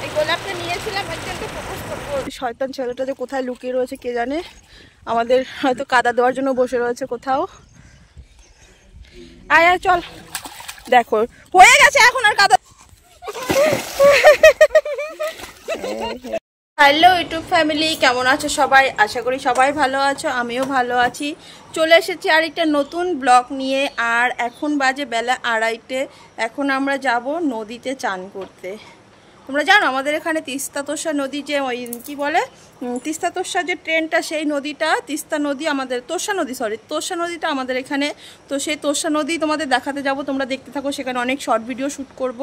এই গোলাপটা নিয়েছিলাম একজনকে প্রপোজ করবো। শয়তান ছেলেটা যে কোথায় লুকিয়ে রয়েছে কে জানে, আমাদের হয়তো কাদা দেওয়ার জন্য বসে রয়েছে কোথাও। আয় আয় চল, দেখো হয়ে গেছে এখন আর কাদা। হ্যালো ইউটিউব ফ্যামিলি, কেমন আছো সবাই? আশা করি সবাই ভালো আছো, আমিও ভালো আছি। চলে এসেছি আরেকটা নতুন ব্লগ নিয়ে। আর এখন বাজে বেলা 2:30। এখন আমরা যাব নদীতে চান করতে। তোমরা জানো আমাদের এখানে তিস্তা তোষা নদী, যে ওই কী বলে তিস্তা তোষা যে ট্রেনটা, সেই নদীটা তিস্তা নদী আমাদের, তোষা নদী তোষা নদীটা আমাদের এখানে। তো সেই তোষা নদী তোমাদের দেখাতে যাব, তোমরা দেখতে থাকো। সেখানে অনেক শর্ট ভিডিও শ্যুট করব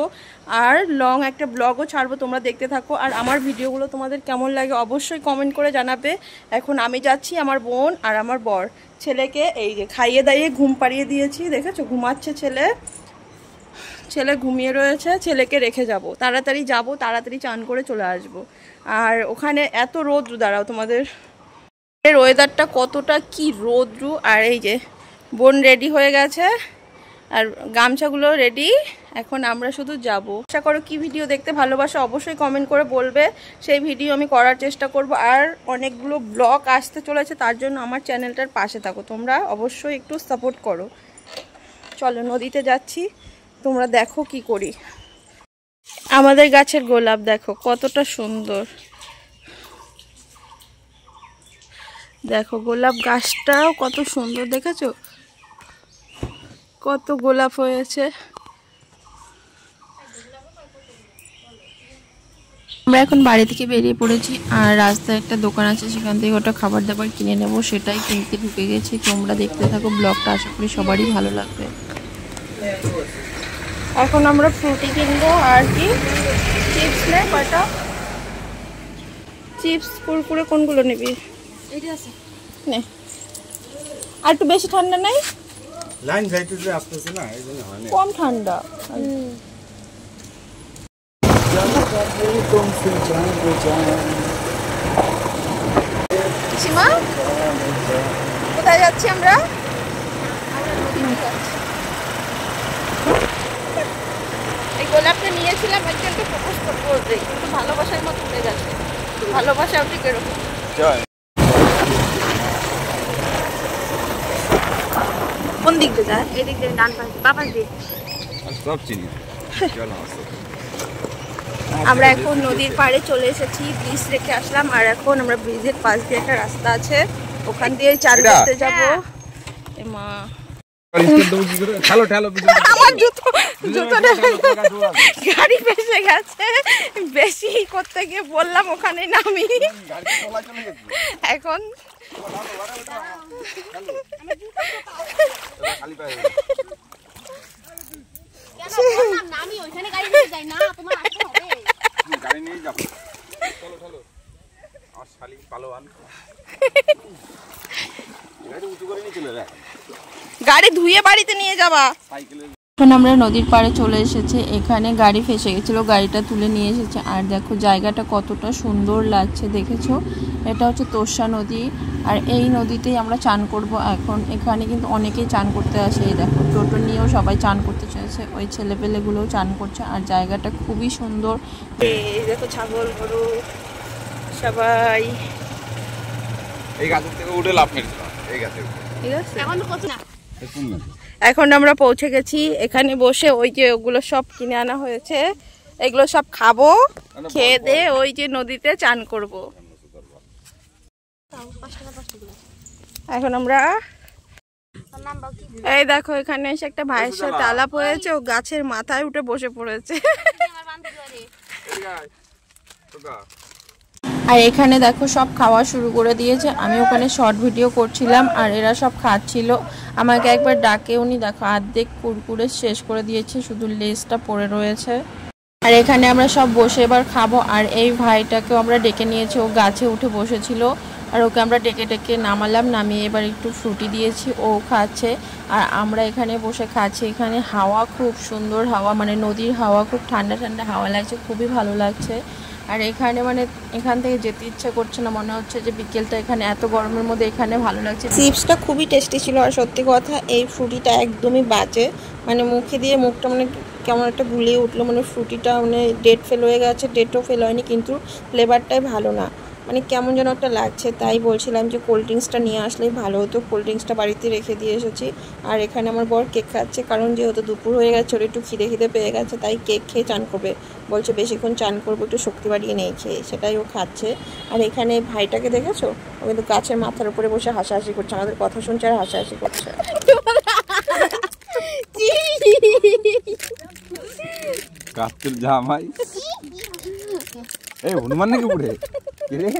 আর লং একটা ব্লগও ছাড়বো, তোমরা দেখতে থাকো। আর আমার ভিডিওগুলো তোমাদের কেমন লাগে অবশ্যই কমেন্ট করে জানাবে। এখন আমি যাচ্ছি, আমার বোন আর আমার বর, ছেলেকে এই যে খাইয়ে দাইয়ে ঘুম পাড়িয়ে দিয়েছি, দেখেছো ঘুমাচ্ছে ছেলে ঘুমিয়ে রয়েছে। ছেলেকে রেখে যাব, তাড়াতাড়ি যাব, তাড়াতাড়ি চান করে চলে আসব। আর ওখানে এত রোদ্রু, দাঁড়াও তোমাদের ওয়েদারটা কতটা কি রোদ্রু। আর এই যে বোন রেডি হয়ে গেছে আর গামছাগুলো রেডি, এখন আমরা শুধু যাব। আশা করো কি ভিডিও দেখতে ভালোবাসো অবশ্যই কমেন্ট করে বলবে, সেই ভিডিও আমি করার চেষ্টা করব। আর অনেকগুলো ব্লগ আসতে চলেছে, তার জন্য আমার চ্যানেলটার পাশে থাকো, তোমরা অবশ্যই একটু সাপোর্ট করো। চলো নদীতে যাচ্ছি, তোমরা দেখো কি করি। আমাদের গাছের গোলাপ দেখো কতটা সুন্দর, দেখো গোলাপ গাছটাও কত সুন্দর, দেখেছো কত গোলাপ হয়েছে। আমরা এখন বাড়ি থেকে বেরিয়ে পড়েছি আর রাস্তায় একটা দোকান আছে, সেখান থেকে ওটা খাবার দাবার কিনে নেব, সেটাই কিনতে ঢুকে গেছি। তোমরা দেখতে থাকো ব্লগটা, আশা করি সবারই ভালো লাগবে। এখন আমরা ফ্রুটি কিনবো আর কি, চিপস নে কয়টা, চিপস কুরকুরে কোনগুলো নিবি? এইটা আছে নে। আর একটু বেশি ঠান্ডা নাই, লাইন যাইতেছে আসতেছে না, এইজন্য হয় না, কম ঠান্ডা। সীমা কোথায় যাচ্ছি আমরা? এই গোলাপটা নিয়েছিলাম একজনকে প্রপোজ করবো, কিন্তু ভালোবাসার মতো হয়ে গেছে। ভালোবাসা আপনি কিরকম? কোন দিক দিয়ে যায়? এদিক দিয়ে, ডান পাশে, বাঁ পাশ দিয়ে সব চিনি। আমরা এখন নদীর পাড়ে চলে এসেছি, ব্রিজ রেখে আসলাম। আর এখন আমরা ব্রিজের পাশ দিয়ে একটা রাস্তা আছে, ওখান দিয়ে চান করতে যাবো। মা আমার গাড়ি ফেসে গেছে, বেশি করতে গিয়ে বললাম ওখানে নামি। এখন গাড়ি ধুয়ে বাড়িতে নিয়ে যাবা। এখন আমরা নদীর পাড়ে চলে এসেছি, এখানে গাড়ি ফেসে গেছিলো, গাড়িটা তুলে নিয়ে এসেছে। আর দেখো জায়গাটা কতটা সুন্দর লাগছে, দেখেছো? এটা হচ্ছে তোষা নদী, আর এই নদীতেই আমরা চান করব এখন। এখানে কিন্তু অনেকেই চান করতে আসে, এই দেখো টোটো নিয়েও সবাই চান করতে চলেছে, ওই ছেলেপেলেগুলোও চান করছে। আর জায়গাটা খুবই সুন্দর, এই দেখো ছাগল গরু সবাই এই গাছ থেকে উঠে লাফ মেরেছিল, এই গাছে ঠিক আছে। এখন আমরা পৌঁছে গেছি, এখানে বসে ওই যে ওগুলো সব কিনে আনা হয়েছে, এগুলো সব খাবো, খেয়ে দিয়ে ওই যে নদীতে চান করব। এখন আমরা এই দেখো এখানে এসে একটা ভাইয়ের সাথে আলাপ হয়েছে, ও গাছের মাথায় উঠে বসে পড়েছে। আর এখানে দেখো সব খাওয়া শুরু করে দিয়েছে, আমি ওখানে শর্ট ভিডিও করছিলাম আর এরা সব খাচ্ছিল। আমাকে একবার ডাকে উনি, দেখো অর্ধেক কুরকুরে শেষ করে দিয়েছে, শুধু লেজটা পড়ে রয়েছে। আর এখানে আমরা সব বসে এবার খাবো। আর এই ভাইটাকেও আমরা ডেকে নিয়েছি, ও গাছে উঠে বসেছিল, আর ওকে আমরা ডেকে ডেকে নামালাম, নামিয়ে এবার একটু ফ্রুটি দিয়েছি, ও খাচ্ছে আর আমরা এখানে বসে খাচ্ছি। এখানে হাওয়া খুব সুন্দর হাওয়া, মানে নদীর হাওয়া, খুব ঠান্ডা ঠান্ডা হাওয়া লাগছে, খুবই ভালো লাগছে। আর এখানে মানে এখান থেকে যেতে ইচ্ছা করছে না, মনে হচ্ছে যে বিকেলটা এখানে এত গরমের মধ্যে এখানে ভালো লাগছে। চিপসটা খুবই টেস্টি ছিল, আর সত্যি কথা এই ফ্রুটিটা একদমই বাজে, মানে মুখে দিয়ে মুখটা মানে কেমন একটা গুলিয়ে উঠলো, মানে ফ্রুটিটা মানে ডেট ফেল হয়ে গেছে, ডেটও ফেল হয়নি কিন্তু ফ্লেভারটাই ভালো না, মানে কেমন যেন একটা লাগছে। তাই বলছিলাম যে কোল্ড ড্রিঙ্কসটা নিয়ে আসলেই ভালো হতো। কোল্ড ড্রিঙ্কসটা বাড়িতে রেখে দিয়ে এসেছি। আর এখানে আমার বর কেক খাচ্ছে, কারণ যেহেতু দুপুর হয়ে গেছে ওর একটু খিদে পেয়ে গেছে, তাই কেক খেয়ে চান করবে বলছে, বেশিক্ষণ চান করবো, একটু শক্তি বাড়িয়ে নেই খেয়ে, সেটাই ও খাচ্ছে। আর এখানে ভাইটাকে দেখেছো, ও কিন্তু গাছের মাথার উপরে বসে হাসাহাসি করছে, আমাদের কথা শুনছে আর হাসাহাসি করছে। কাচ্চুর জামাই এই হনুমান নাকি পুরে রে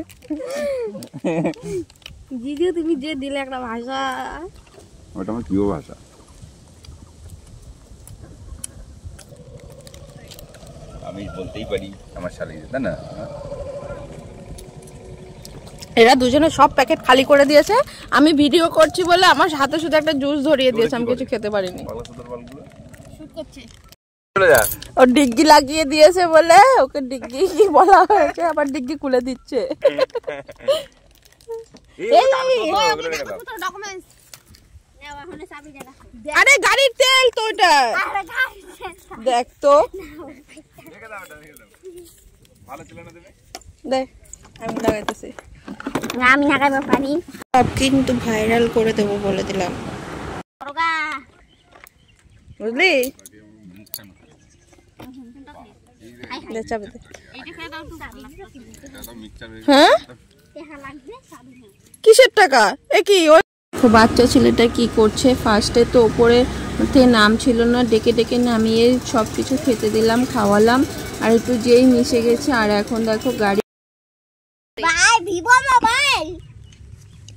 জিজু তুমি যে দিলে একটা ভাষা, ওটা আমার প্রিয় ভাষা। আমি বলতেই পারি আমার শালি, তাই না? এরা দুজনে সব প্যাকেট খালি করে দিয়েছে, আমি ভিডিও করছি বলে আমার হাতে শুধু একটা জুস ধরিয়ে দিয়েছে, আমি কিছু খেতে পারিনি। শুট করছে। ও ডিগ্গি লাগিয়ে দিয়েছে বলে ওকে ডিগ্গি কি বলা হয়েছে, আবার ডিগ্গি খুলে দিচ্ছে। ডকুমেন্টস নাও, এখন চাবি দে। আরে গাড়ির তেল তো ওটা, দেখ তো ভালো ছিল না দেবে, দেখ আমি লাগাইতেছি। আমি লাগাবো পারি সব কিন্তু ভাইরাল করে দেবো বলে দিলাম, বুঝলি? হ্যাঁ কিসের টাকা এ কি? বাচ্চা ছেলেটা কি করছে, ফার্স্টে তো ওপরে নাম ছিল না, ডেকে ডেকে নামিয়ে সব কিছু খেতে দিলাম, খাওয়ালাম, আর একটু যেই মিশে গেছে। আর এখন দেখো গাড়ি ভাই ভিভো মোবাইল,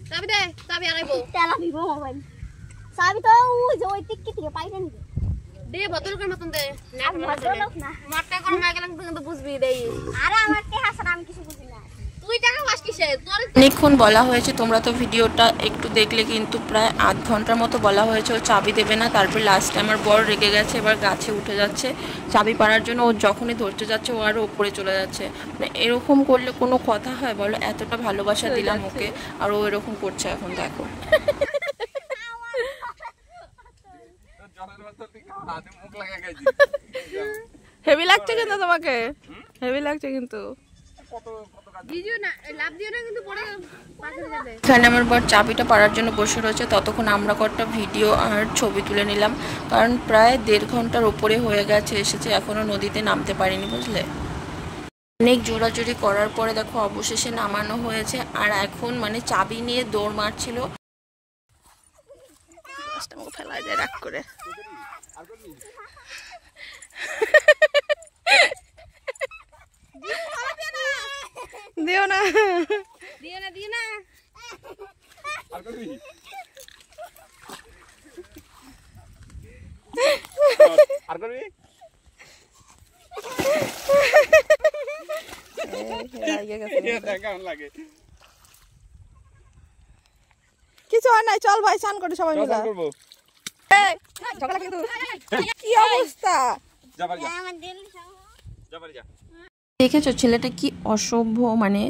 চাবি দে, চাবি আনাইবো, তেলা ভিভো মোবাইল চাবি তো ওই যে ওই টিকি থেকে পাইছেন দে, বোতলের মতন দে না, বোতলক না মারটা কোন না গেলে কিন্তু বুঝবি দেই। আরে আমার তে হাসান, আমি কিছু বুঝি না, তুই টাকা পাস কিসে? তোর অনেকক্ষণ বলা হয়েছে, তোমরা তো ভিডিওটা একটু দেখলে, কিন্তু প্রায় আধ ঘন্টার মতো বলা হয়েছে ও চাবি দেবে না। তারপর লাস্টে আমার বর রেগে গেছে, এবার গাছে উঠে যাচ্ছে চাবি পাড়ার জন্য। ও যখনই ধরতে যাচ্ছে ও আরও উপরে চলে যাচ্ছে। মানে এরকম করলে কোনো কথা হয় বলো? এতটা ভালোবাসা দিলাম ওকে, আর ও এরকম করছে। এখন দেখো হেভি লাগছে কিন্তু তোমাকে, হেভি লাগছে কিন্তু। এখানে আমার বর চাবিটা পাড়ার জন্য বসে রয়েছে, ততক্ষণ আমরা কয়েকটা ভিডিও আর ছবি তুলে নিলাম, কারণ প্রায় 1.5 ঘন্টার উপরে হয়ে গেছে এসেছে, এখনো নদীতে নামতে পারিনি, বুঝলে? অনেক জোরাজোরি করার পরে দেখো অবশেষে নামানো হয়েছে। আর এখন মানে চাবি নিয়ে দৌড় মারছিল, ফেলা যায় রাগ করে। দিও না, দিও না, দিও না, আর করবি আর করবি লাগে কিছু হয় নাই, চল ভাই স্নান করি সবাই মিলে। কি অবস্থা দেখেছো? ছেলেটা কি অসভ্য, মানে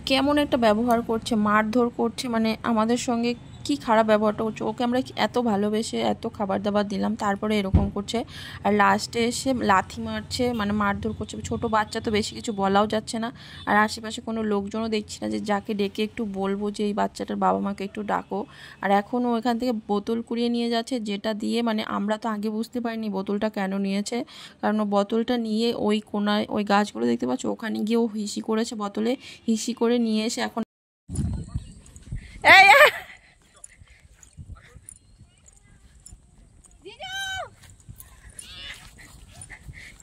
কেমন একটা ব্যবহার করছে, মারধর করছে, মানে আমাদের সঙ্গে কি খারাপ ব্যবহারটা করছে। ওকে আমরা এত ভালোবেসে এত খাবার দাবার দিলাম, তারপরে এরকম করছে। আর লাস্টে এসে লাথি মারছে, মানে মারধর করছে। ছোট বাচ্চা তো বেশি কিছু বলাও যাচ্ছে না, আর আশেপাশে কোনো লোকজনও দেখছি না যে যাকে ডেকে একটু বলবো যে এই বাচ্চাটার বাবা মাকে একটু ডাকো। আর এখনও এখান থেকে বোতল কুড়িয়ে নিয়ে যাচ্ছে, যেটা দিয়ে মানে আমরা তো আগে বুঝতে পারিনি বোতলটা কেন নিয়েছে, কারণ ও বোতলটা নিয়ে ওই কোনায় ওই গাছগুলো দেখতে পাচ্ছ ওখানে গিয়ে ও হিসি করেছে, বোতলে হিসি করে নিয়ে এসে এখন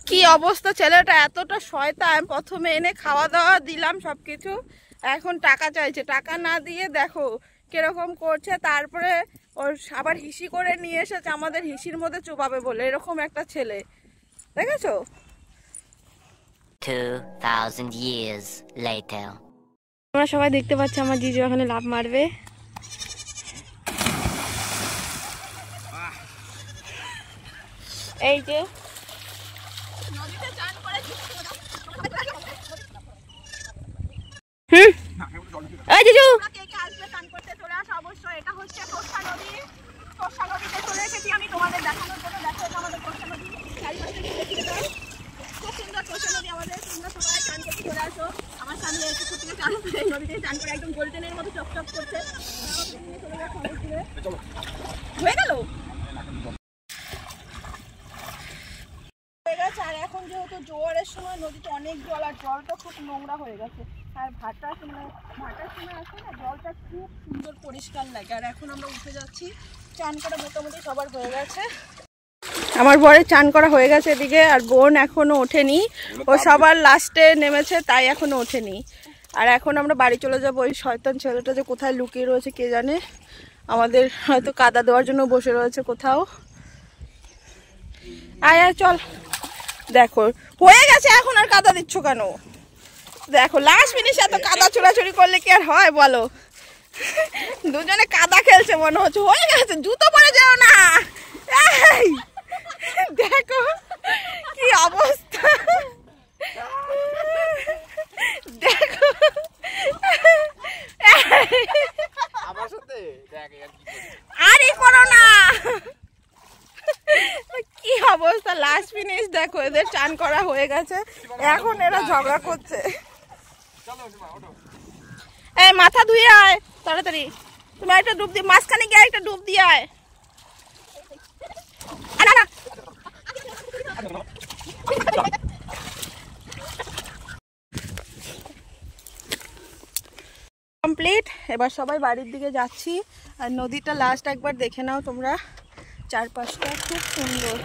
কি অবস্থা। ছেলেটা এতটা শয়তান, প্রথমে এনে খাওয়া দাওয়া দিলাম সবকিছু, এখন টাকা চাইছে, টাকা না দিয়ে দেখো কিরকম করছে। তারপরে ওর আবার হিসি করে নিয়ে এসেছে আমাদের হিসির মধ্যে চুপাবে বলে, এরকম একটা ছেলে দেখেছো? 2000 years later. তোমরা সবাই দেখতে পাচ্ছ আমার জিজু এখানে লাফ মারবে। এই যে এই জিজু অবশ্যই এটা হচ্ছে তোষা নদী। তোষা নদীতে চলে এসেছি আমি তোমাদের দেখানোর জন্য। দেখো এটা আমাদের তোষা নদী, চারিপাশে দিয়ে চান করে একদম গোল্ডেনের মতো চপচপ করছে। হয়ে গেল আর এখন যেহেতু জোয়ারের সময় নদীতে অনেক জল আর জলটা খুব নোংরা হয়ে গেছে আর ভাটার সময় আসে না জলটা খুব সুন্দর পরিষ্কার লাগে। আর এখন আমরা উঠে যাচ্ছি, চান করা মোটামুটি সবার হয়ে গেছে। আমার বরের চান করা হয়ে গেছে এদিকে, আর বোন এখনো ওঠেনি, ও সবার লাস্টে নেমেছে তাই এখনো ওঠেনি। আর এখন আমরা বাড়ি চলে যাবো। ওই শয়তান ছেলেটা যে কোথায় লুকিয়ে রয়েছে কে জানে, আমাদের হয়তো কাদা দেওয়ার জন্য বসে রয়েছে কোথাও। আয় আয় চল, দেখো হয়ে গেছে, এখন আর কাদা দিচ্ছ কেন? দেখো লাস্ট মিনিট এত কাদা চোরাচুরি করলে কি আর হয় বলো? দুজনে কাদা খেলছে মনে হচ্ছে। হয়ে গেছে, জুতো পরে যাও না। এই দেখো কি অবস্থা, দেখো আরে করো না, কি অবস্থা। লাস্ট ফিনিশ দেখো, এদের চান করা হয়ে গেছে, এখন এরা ঝগড়া করছে। এই মাথা ধুয়ে আয় তাড়াতাড়ি, তুমি একটা ডুব দিয়ে মাঝখানে গিয়ে একটা ডুব দিয়ে আয়। কমপ্লিট, এবার সবাই বাড়ির দিকে যাচ্ছি। আর নদীটা লাস্ট একবার দেখে নাও তোমরা, চারপাশটা খুব সুন্দর।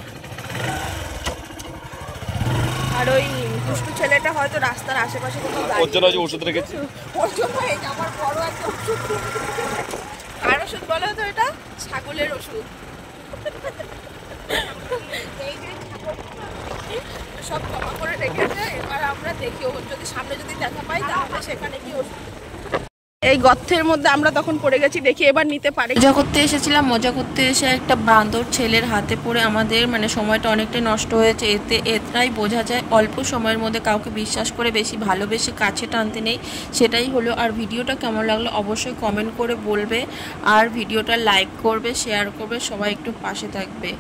আর ওই দুষ্টু ছেলেটা হয়তো রাস্তার আশেপাশে কোথাও ওষুধ রেখেছি। আমার বড় একটা ওষুধ। কার ওষুধ বলো তো? এটা ছাগলের ওষুধ। সব জমা করে রেখেছে, এবার আমরা দেখি ও যদি সামনে যদি দেখা পাই তাহলে সেখানে কি ওষুধ। এই গর্তের মধ্যে আমরা তখন পড়ে গেছি, দেখি এবার নিতে পারি। মজা করতে এসেছিলাম, মজা করতে এসে একটা বান্দর ছেলের হাতে পড়ে আমাদের সময়টা অনেকটাই নষ্ট হয়েছে। এটাই বোঝা যায় অল্প সময়ের মধ্যে কাউকে বিশ্বাস করে বেশি ভালোবেসে কাছে টানতে নেই, সেটাই হলো। আর ভিডিওটা কেমন লাগলো অবশ্যই কমেন্ট করে বলবে, আর ভিডিওটা লাইক করবে, শেয়ার করবে, সবাই একটু পাশে থাকবে।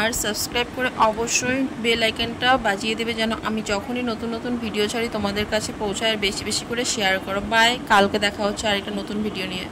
আর সাবস্ক্রাইব করে অবশ্যই বেল আইকনটা বাজিয়ে দেবে, যেন আমি যখনই নতুন নতুন ভিডিও ছাড়ি তোমাদের কাছে পৌঁছায়। আর বেশি বেশি করে শেয়ার করো। বাই, কালকে দেখা হচ্ছে আর একটা নতুন ভিডিও নিয়ে।